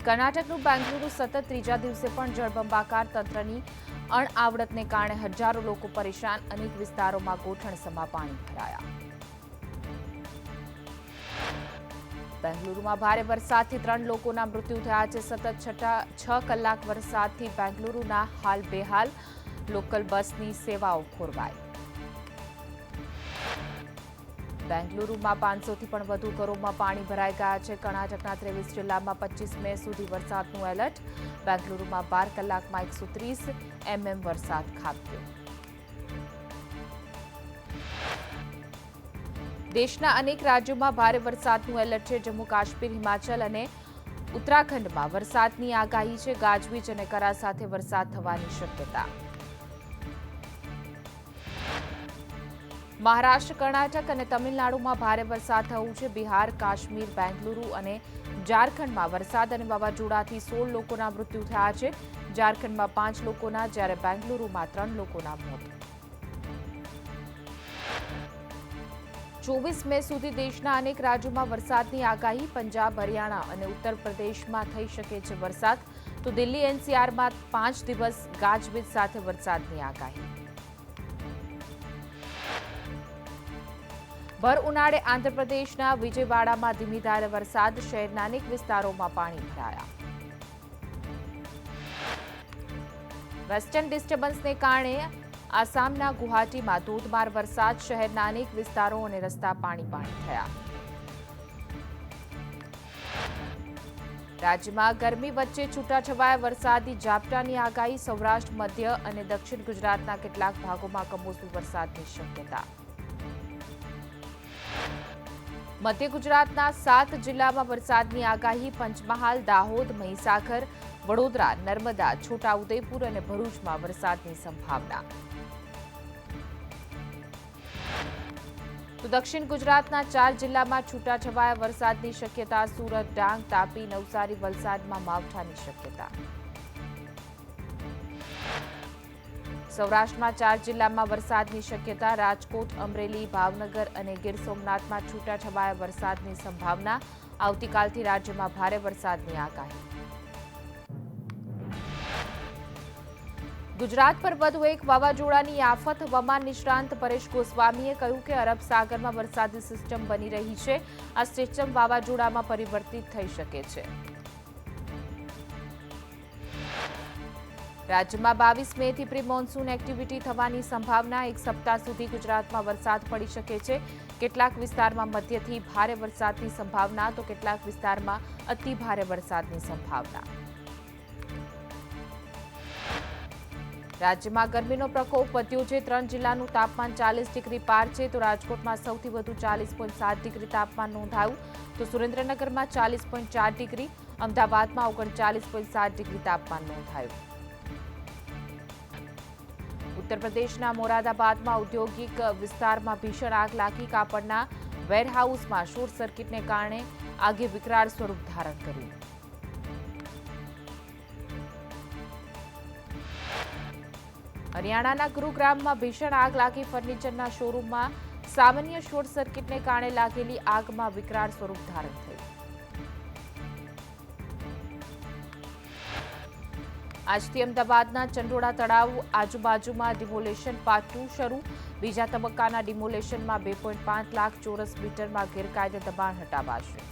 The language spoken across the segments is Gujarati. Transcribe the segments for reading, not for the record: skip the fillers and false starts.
કર્ણાટકનું બેંગલુરુ સતત ત્રીજા દિવસે પણ જળબંબાકાર તંત્રની અણઆવડતને કારણે હજારો લોકો પરેશાન. અનેક વિસ્તારોમાં ગોઠણસમા પાણી ભરાયા. બેંગલુરુમાં ભારે વરસાદથી 3 લોકોના મૃત્યુ થયા છે. સતત 6 કલાક વરસાદથી બેંગલુરુના હાલ બેહાલ. લોકલ બસની સેવાઓ ખોરવાઈ. બેંગલુરુમાં 500થી પણ વધુ ઘરોમાં પાણી ભરાઈ ગયા છે. કર્ણાટકના 23 જિલ્લામાં 25 મે સુધી વરસાદનું એલર્ટ. બેંગલુરુમાં 12 કલાકમાં 130 mm વરસાદ ખાબક્યો. દેશના અનેક રાજ્યોમાં ભારે વરસાદનું એલર્ટ છે. જમ્મુ કાશ્મીર, હિમાચલ અને ઉત્તરાખંડમાં વરસાદની આગાહી છે. ગાજવીજ અને કરા સાથે વરસાદ થવાની શક્યતા. મહારાષ્ટ્ર, કર્ણાટક અને તમિલનાડુમાં ભારે વરસાદ થયું છે. બિહાર, કાશ્મીર, બેંગલુરુ અને ઝારખંડમાં વરસાદ અને વાવાઝોડાથી 16 લોકોના મૃત્યુ થયા છે. ઝારખંડમાં 5 લોકોના જ્યારે બેંગલુરુમાં 3 લોકોના મોત. 24 મે સુધી દેશના અનેક રાજ્યોમાં વરસાદની આગાહી. પંજાબ, હરિયાણા અને ઉત્તર પ્રદેશમાં થઈ શકે છે વરસાદ. તો દિલ્હી, એનસીઆરમાં 5 દિવસ ગાજવીજ સાથે વરસાદની આગાહી. ભર ઉનાળે આંધ્રપ્રદેશના વિજયવાડામાં ધીમી ધારે વરસાદ. શહેરના અનેક વિસ્તારોમાં પાણી ભરાયા. વેસ્ટર્ન ડિસ્ટર્બન્સને કારણે આસામના ગુવાહાટીમાં ધોધમાર વરસાદ. શહેરના અનેક વિસ્તારો અને રસ્તા પાણી થયા. રાજ્યમાં ગરમી વચ્ચે છૂટાછવાયા વરસાદી ઝાપટાની આગાહી. સૌરાષ્ટ્ર, મધ્ય અને દક્ષિણ ગુજરાતના કેટલાક ભાગોમાં કમોસમી વરસાદની શક્યતા. મધ્ય ગુજરાતના 7 જિલ્લામાં વરસાદની આગાહી. પંચમહાલ, દાહોદ, મહીસાગર, વડોદરા, નર્મદા, છોટાઉદેપુર અને ભરૂચમાં વરસાદની સંભાવના. તો દક્ષિણ ગુજરાતના 4 જિલ્લામાં છૂટાછવાયા વરસાદની શક્યતા. સુરત, ડાંગ, તાપી, નવસારી, વલસાડમાં માવઠાની શક્યતા. સૌરાષ્ટ્રમાં 4 જિલ્લામાં વરસાદની શક્યતા. રાજકોટ, અમરેલી, ભાવનગર અને ગીર સોમનાથમાં છૂટાછવાયા વરસાદની સંભાવના. આવતીકાલથી રાજ્યમાં ભારે વરસાદની આગાહી. ગુજરાત પર વધુ એક વાવાઝોડાની આફત. હવામાન નિષ્ણાંત પરેશ ગોસ્વામીએ કહ્યું કે અરબ સાગરમાં વરસાદી સિસ્ટમ બની રહી છે. આ સિસ્ટમ વાવાઝોડામાં પરિવર્તિત થઈ શકે છે. રાજ્યમાં 22 મેથી પ્રી મોન્સૂન એક્ટિવિટી થવાની સંભાવના. 1 સપ્તાહ સુધી ગુજરાતમાં વરસાદ પડી શકે છે. કેટલાક વિસ્તારમાં મધ્યથી ભારે વરસાદની સંભાવના તો કેટલાક વિસ્તારમાં અતિ ભારે વરસાદની સંભાવના. રાજ્યમાં ગરમીનો પ્રકોપ વધ્યો છે. 3 જિલ્લાનું તાપમાન 40 ડિગ્રી પાર છે. તો રાજકોટમાં સૌથી વધુ 40.7 ડિગ્રી તાપમાન નોંધાયું. તો સુરેન્દ્રનગરમાં 40.4 ડિગ્રી, અમદાવાદમાં 39.7 ડિગ્રી તાપમાન નોંધાયું. ઉત્તર પ્રદેશના મોરાદાબાદમાં ઔદ્યોગિક વિસ્તારમાં ભીષણ આગ લાગી. કાપડના વેરહાઉસમાં શોર્ટ સર્કિટને કારણે આગે વિકરાળ સ્વરૂપ ધારણ કર્યું. હરિયાણાના ગુરુગ્રામમાં ભીષણ આગ લાગી. ફર્નિચરના શોરૂમમાં સામાન્ય શોર્ટ સર્કિટને કારણે લાગેલી આગમાં વિકરાળ સ્વરૂપ ધારણ થયું. આજથી અમદાવાદના ચંડોળા તળાવ આજુબાજુમાં ડિમોલેશન પાર્ટ 2 શરૂ. બીજા તબક્કાના ડિમોલેશનમાં 2.5 લાખ ચોરસ મીટરમાં ગેરકાયદે દબાણ હટાવાશે.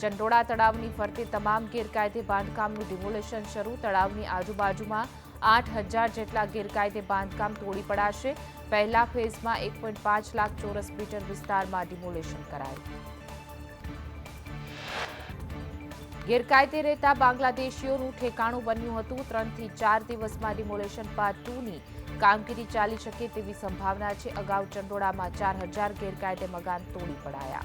ચંડોળા તળાવની ફરતે તમામ ગેરકાયદે બાંધકામનું ડિમોલેશન શરૂ. તળાવની આજુબાજુમાં 8,000 જેટલા ગેરકાયદે બાંધકામ તોડી પડાશે. પહેલા ફેઝમાં 1.5 લાખ ચોરસ મીટર વિસ્તારમાં ડિમોલેશન કરાયું. ગેરકાયદે રહેતા બાંગ્લાદેશીઓનું ઠેકાણું બન્યું હતું. 3 થી 4 દિવસમાં ડિમોલેશન પાર્ટ 2ની કામગીરી ચાલી શકે તેવી સંભાવના છે. અગાઉ ચંડોળામાં 4,000 ગેરકાયદે મકાન તોડી પડાયા.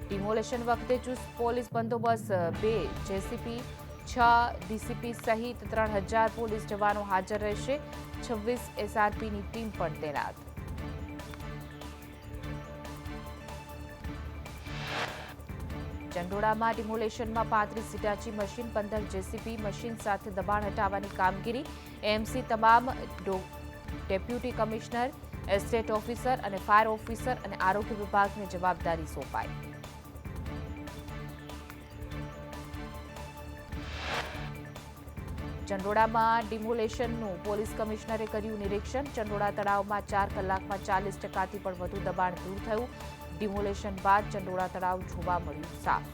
ડિમોલેશન વખતે ચુસ્ત પોલીસ બંદોબસ્ત, 2 જેસીપી, 6 ડીસીપી સહિત 3,000 પોલીસ જવાનો હાજર રહેશે. 26 એસઆરપીની ટીમ પણ તૈનાત. ચંડોળામાં ડિમોલેશનમાં 35 હિટાચી મશીન, 15 જેસીબી મશીન સાથે દબાણ હટાવવાની કામગીરી. એએમસી તમામ ડેપ્યુટી કમિશનર, એસ્ટેટ ઓફિસર અને ફાયર ઓફિસર અને આરોગ્ય વિભાગને જવાબદારી સોંપાઈ. ચંડોળામાં ડિમોલેશનનું પોલીસ કમિશનરે કર્યું નિરીક્ષણ. ચંડોળા તળાવમાં 4 કલાકમાં 40%થી પણ વધુ દબાણ દૂર થયું. ડિમોલેશન બાદ ચંડોળા તળાવ જોવા મળ્યું સાફ.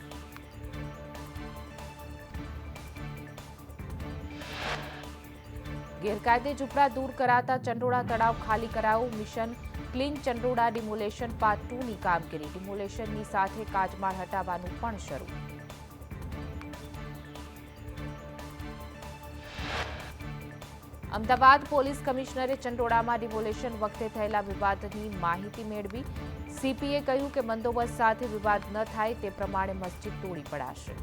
ગેરકાયદે ઝૂંપડા દૂર કરાતા ચંડોળા તળાવ ખાલી કરાયું. Mission clean Chandola demolition part 2ની કામગીરી. ડિમોલેશનની સાથે કાચમાળ હટાવવાનું પણ શરૂ. અમદાવાદ પોલીસ કમિશનરે ચંડોળામાં ડિમોલેશન વખતે થયેલા વિવાદની માહિતી મેળવી. સીપીએ કહ્યું કે બંદોબસ્ત સાથે વિવાદ ન થાય તે પ્રમાણે મસ્જિદ તોડી પડાશે.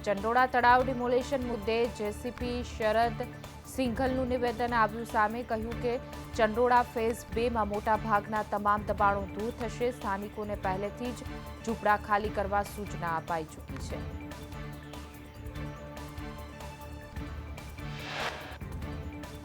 ચંડોળા તળાવ ડિમોલેશન મુદ્દે જેસીપી શરદ સિંઘલનું નિવેદન આવ્યું સામે. કહ્યું કે ચંડોળા ફેઝ 2માં મોટાભાગના તમામ દબાણો દૂર થશે. સ્થાનિકોને પહેલેથી જ ઝૂંપડા ખાલી કરવા સૂચના અપાઈ ચૂકી છે.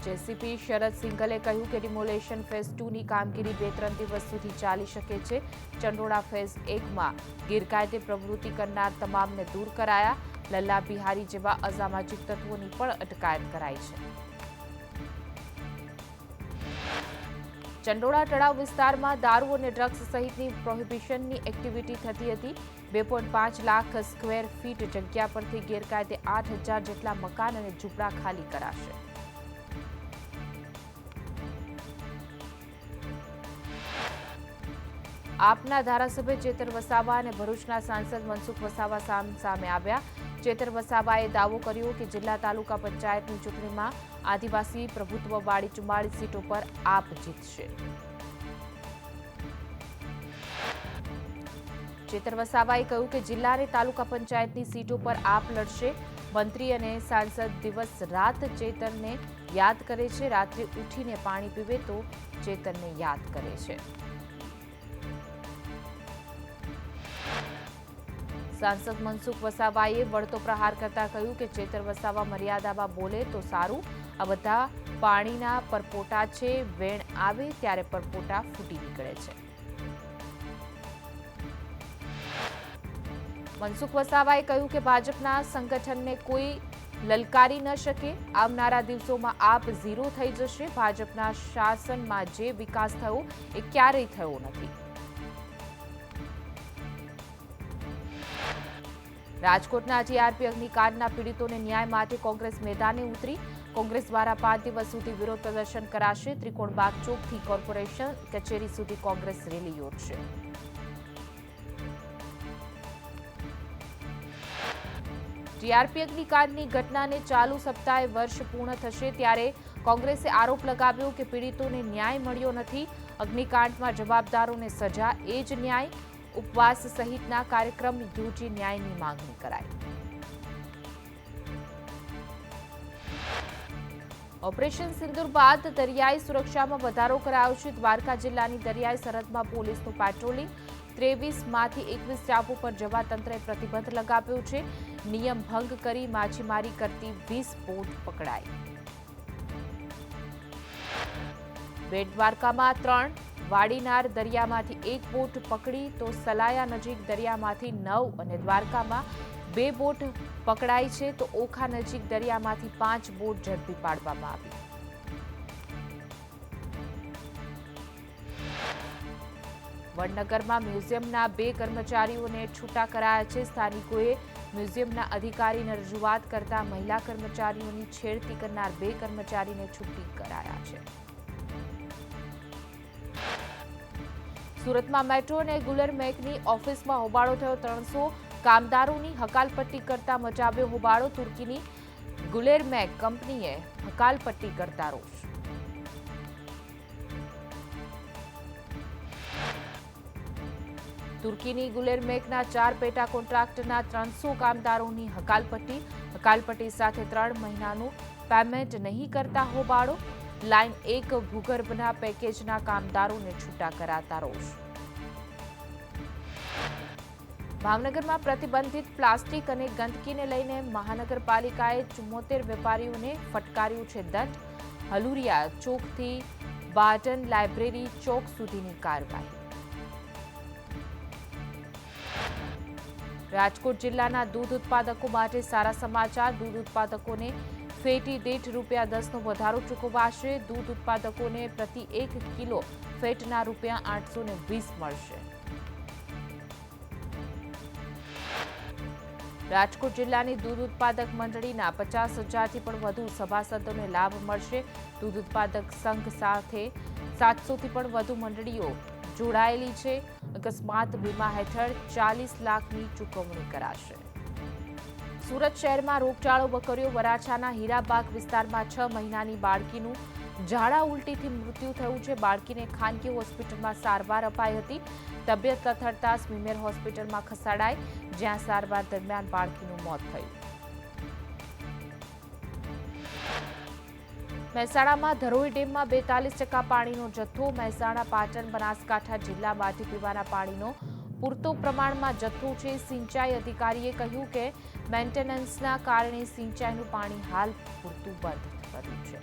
જેસીપી શરદ સિંઘલે કહ્યું કે ડિમોલેશન ફેઝ 2ની કામગીરી 2-3 દિવસ સુધી ચાલી શકે છે. ચંડોળા ફેઝ 1માં ગેરકાયદે પ્રવૃત્તિ કરનાર તમામને દૂર કરાયા. લલ્લા બિહારી જેવા અસામાજિક તત્વોની પણ અટકાયત કરાઈ છે. ચંડોળા તળાવ વિસ્તારમાં દારૂ અને ડ્રગ્સ સહિતની પ્રોહિબિશનની એક્ટિવિટી થતી હતી. 2.5 લાખ સ્ક્વેર ફીટ જગ્યા પરથી ગેરકાયદે 8,000 જેટલા મકાન અને ઝૂંપડા ખાલી કરાશે. આપના ધારાસભ્ય ચેતર વસાવા અને ભરૂચના સાંસદ મનસુખ વસાવા સામે આવ્યા. ચેતર વસાવાએ દાવો કર્યો કે જિલ્લા તાલુકા પંચાયતની ચૂંટણીમાં આદિવાસી પ્રભુત્વવાળી 44 સીટો પર આપ જીતશે. ચેતર વસાવાએ કહ્યું કે જિલ્લા અને તાલુકા પંચાયતની સીટો પર આપ લડશે. મંત્રી અને સાંસદ દિવસ રાત ચેતરને યાદ કરે છે. રાત્રે ઉઠીને પાણી પીવે તો ચેતરને યાદ કરે છે. સાંસદ મનસુખ વસાવાએ વળતો પ્રહાર કરતા કહ્યું કે ચેતર વસાવા મર્યાદામાં બોલે તો સારું. આ બધા પાણીના પરપોટા છે. વેણ આવે ત્યારે પરપોટા ફૂટી નીકળે છે. મનસુખ વસાવાએ કહ્યું કે ભાજપના સંગઠનને કોઈ લલકારી ન શકે. આવનારા દિવસોમાં આપ ઝીરો થઈ જશે. ભાજપના શાસનમાં જે વિકાસ થયો એ ક્યારેય થયો નથી. રાજકોટના જીઆરપી અગ્નિકાંડના પીડિતોને ન્યાય માટે કોંગ્રેસ મેદાને ઉતરી. કોંગ્રેસ દ્વારા 5 દિવસ સુધી વિરોધ પ્રદર્શન કરાશે. ત્રિકોણબાગ ચોકથી કોર્પોરેશન કચેરી સુધી કોંગ્રેસ રેલી યોજશે. જીઆરપી અગ્નિકાંડની ઘટનાને ચાલુ સપ્તાહે વર્ષ પૂર્ણ થશે ત્યારે કોંગ્રેસે આરોપ લગાવ્યો કે પીડિતોને ન્યાય મળ્યો નથી. અગ્નિકાંડમાં જવાબદારોને સજા એ જ ન્યાય. ઉપવાસ સહિતના કાર્યક્રમ યોજી ન્યાયની માંગણી કરાઈ. ઓપરેશન સિંદૂર બાદ દરિયાઈ સુરક્ષામાં વધારો કરાયો છે. દ્વારકા જિલ્લાની દરિયાઈ સરહદમાં પોલીસનું પેટ્રોલિંગ. 23માંથી 21 ટાપુ પર જવા તંત્રે પ્રતિબંધ લગાવ્યો છે. નિયમ ભંગ કરી માછીમારી કરતી 20 બોટ પકડાઈ. બેટ દ્વારકામાં 3, વાડીનાર દરિયામાંથી 1 બોટ પકડી તો સલાયા નજીક દરિયામાંથી 9 અને દ્વારકામાં 2 બોટ પકડાઈ છે તો ઓખા નજીક દરિયામાંથી 5 બોટ ઝડપી પાડવામાં આવી. વડનગરમાં મ્યુઝિયમના 2 કર્મચારીઓને છૂટા કરાયા છે. સ્થાનિકોએ મ્યુઝિયમના અધિકારીને રજૂઆત કરતા મહિલા કર્મચારીઓની છેડતી કરનાર 2 કર્મચારીને છૂટી કરાયા છે. સુરતમાં મેટ્રો અને ગુલેરમેકની ઓફિસમાં હોબાળો થયો. 300 કામદારોની હકાલપટ્ટી કરતા મચાવ્યો હોબાળો. તુર્કીની ગુલેરમેક કંપનીએ હકાલપટ્ટી કરતા રોષ. તુર્કીની ગુલેરમેકના 4 પેટા કોન્ટ્રાક્ટના 300 કામદારોની હકાલપટ્ટી સાથે 3 મહિનાનું પેમેન્ટ નહીં કરતા હોબાળો. લાઇન 1 ભૂગર્ભના પેકેજના કામદારોને છૂટા કરાતા રોષ. ભાવનગરમાં પ્રતિબંધિત પ્લાસ્ટિક અને ગંદકીને લઈને મહાનગરપાલિકાએ 74 વેપારીઓને ફટકાર્યું છે દંડ। હલુરિયા ચોકથી બાર્ટન લાઇબ્રેરી ચોક સુધીની કાર્યવાહી। રાજકોટ જિલ્લાના દૂધ ઉત્પાદકો માટે સારા સમાચાર। દૂધ ઉત્પાદકોને ફેટી દીઠ ₹10નો વધારો ચૂકવાશે। દૂધ ઉત્પાદકોને પ્રતિ 1 કિલો ફેટના ₹820 મળશે। રાજકોટ જિલ્લાની દૂધ ઉત્પાદક મંડળીના 50,000થી પણ વધુ સભાસદોને લાભ મળશે। દૂધ ઉત્પાદક સંઘ સાથે 700થી પણ વધુ મંડળીઓ જોડાયેલી છે। અકસ્માત વીમા હેઠળ 40 લાખની ચૂકવણી કરાશે। સુરત શહેરમાં રોગચાળો વકર્યો। વરાછાના હીરાબાગ વિસ્તારમાં 6 મહિનાની બાળકીનું ઝાડા ઉલટીથી મૃત્યુ થયું છે। બાળકીને ખાનગી હોસ્પિટલમાં સારવાર અપાઈ હતી। તબિયત લથડતા સ્મીમેર હોસ્પિટલમાં ખસેડાઈ, જ્યાં સારવાર દરમિયાન બાળકીનું મોત થયું। મહેસાણામાં ધરોઈ ડેમમાં 42% પાણીનો જથ્થો। મહેસાણા, પાટણ, બનાસકાંઠા જિલ્લામાંથી પીવાના પાણીનો પૂરતો પ્રમાણમાં જથ્થો છે। સિંચાઈ અધિકારીએ કહ્યું કે મેન્ટેનન્સના કારણે સિંચાઈનું પાણી હાલ પૂરતું બંધ કર્યું છે।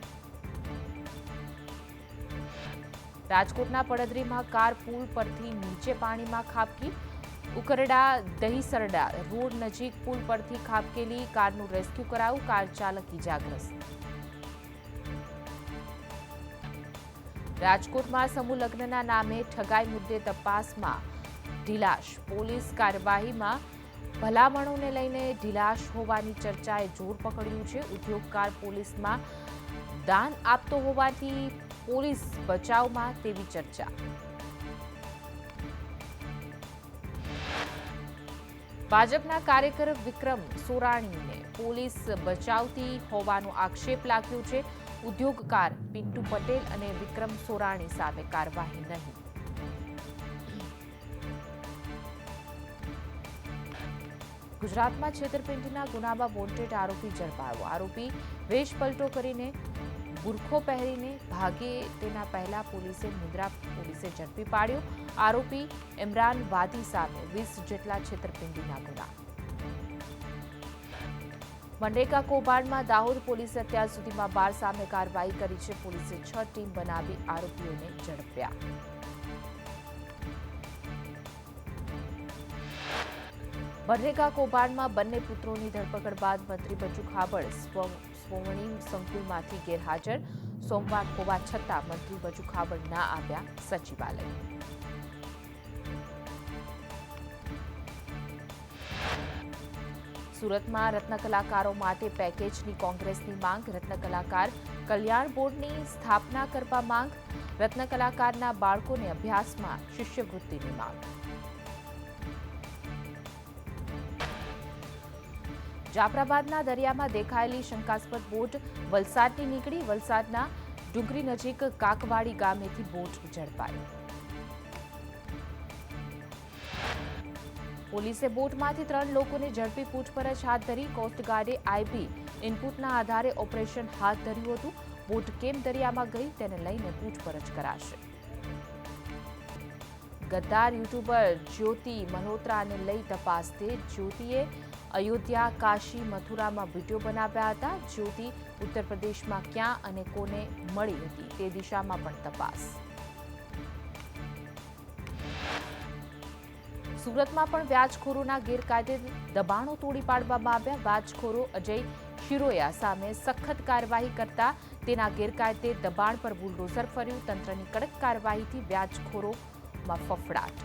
રાજકોટના પડદરીમાં કાર પુલ પરથી નીચે પાણીમાં ખાબકી। ઉકરડા દહીસરડા રોડ નજીક પુલ પરથી ખાબકેલી કારનું રેસ્ક્યુ કરાયું। કાર ચાલક ઇજાગ્રસ્ત। રાજકોટમાં સમૂહ લગ્નના નામે ઠગાઈ મુદ્દે તપાસમાં ઢીલાશ। પોલીસ કાર્યવાહીમાં ભલામણોને લઈને ઢીલાશ હોવાની ચર્ચાએ જોર પકડ્યું છે। ઉદ્યોગકાર પોલીસમાં દાન આપતો હોવાથી પોલીસ બચાવમાં તેવી ચર્ચા। ભાજપના કાર્યકર વિક્રમ સોરાણીને પોલીસ બચાવતી હોવાનો આક્ષેપ લાગ્યો છે। ઉદ્યોગકાર પિન્ટુ પટેલ અને વિક્રમ સોરાણી સામે કાર્યવાહી નહીં। ગુજરાતમાં છેતરપિંડીના ગુનામાં વોન્ટેડ આરોપી ઝડપાયો। આરોપી વેશપલટો કરીને બુરખો પહેરીને ભાગે તેના પહેલા પોલીસે મુન્દ્રા પોલીસે ઝડપી પાડ્યો। આરોપી ઇમરાન વાદી સામે 20 જેટલા છેતરપિંડીના ગુના। મનરેગા કૌભાંડમાં દાહોદ પોલીસે અત્યાર સુધીમાં 12 સામે કાર્યવાહી કરી છે। પોલીસે 6 ટીમ બનાવી આરોપીઓને ઝડપ્યા। મનરેગા કૌભાંડમાં બંને પુત્રોની ધરપકડ બાદ મંત્રી બચુ ખાબડ સ્વર્ણિમ સંકુલમાંથી ગેરહાજર। સોમવાર હોવા છતાં મંત્રી બચુ ખાબડ ના આવ્યા સચિવાલય। સુરતમાં રત્નકલાકારો માટે પેકેજની કોંગ્રેસની માંગ। રત્નકલાકાર કલ્યાણ બોર્ડની સ્થાપના કરવા માંગ। રત્નકલાકારના બાળકોને અભ્યાસમાં શિષ્યવૃત્તિની માંગ। જાફરાબાદના દરિયામાં દેખાયેલી શંકાસ્પદ બોટ વલસાડથી નીકળી। વલસાડના ડુંગરી નજીક કાકવાડી ગામેથી બોટ ઝડપાઈ। પોલીસે બોટમાંથી 3 લોકોને ઝડપી પૂછપરછ હાથ ધરી। કોસ્ટગાર્ડે આઈબી ઇનપુટના આધારે ઓપરેશન હાથ ધર્યું હતું। બોટ કેમ દરિયામાં ગઈ તેને લઈને પૂછપરછ કરાશે। ગદ્દાર યુટ્યુબર જ્યોતિ મલ્હોત્રાને લઈ તપાસ તેજ। જ્યોતિએ અયોધ્યા, કાશી, મથુરામાં વિડીયો બનાવ્યા હતા। જ્યોતિ ઉત્તર પ્રદેશમાં ક્યાં અને કોને મળી હતી તે દિશામાં પણ તપાસ। સુરતમાં પણ વ્યાજખોરોના ગેરકાયદે દબાણો તોડી પાડવામાં આવ્યા। વ્યાજખોરો અજય શિરોયા સામે સખત કાર્યવાહી કરતા તેના ગેરકાયદે દબાણ પર બુલડોઝર ફર્યું। તંત્રની કડક કાર્યવાહીથી વ્યાજખોરોમાં ફફડાટ।